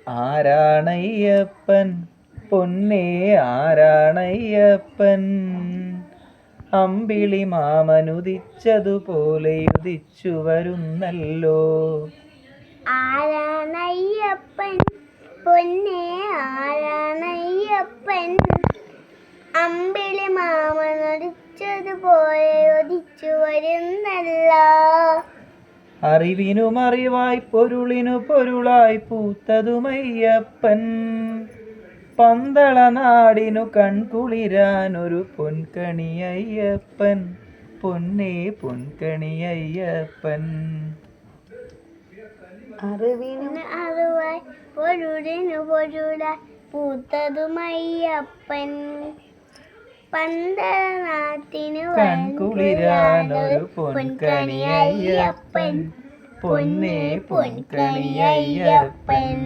ആരാണയ്യപ്പൻ പൊന്നേ ആരാണയ്യപ്പൻ അമ്പിളി മാമനുദിച്ചതുപോലെ ഉദിച്ചു വരുന്നല്ലോ. ആരാണയ്യപ്പൻ പൊന്നേ ആരാണയ്യപ്പൻ അമ്പിളി മാമനുദിച്ചതുപോലെ ഉദിച്ചു വരുന്നല്ലോ. അറിവിനും അറിവായി പൊരുളിനു പൊരുളായി പൂത്തതുമയ്യപ്പൻ പന്തള നാടിനു കൺകുളിരാനൊരു പൊൻകണിയയ്യപ്പൻ പൊന്നേ പൊൻകണിയയ്യപ്പൻ. അറിവിന് അറിവായി പൊരുളിനു പൊരുളായി പൂത്തതുമയ്യപ്പൻ പന്തള നാട്ടിനു കൺകുളിരാനൊരു പൊൻകണിയയ്യപ്പൻ പൊന്നേ പൊൻകണിയയ്യപ്പൻ.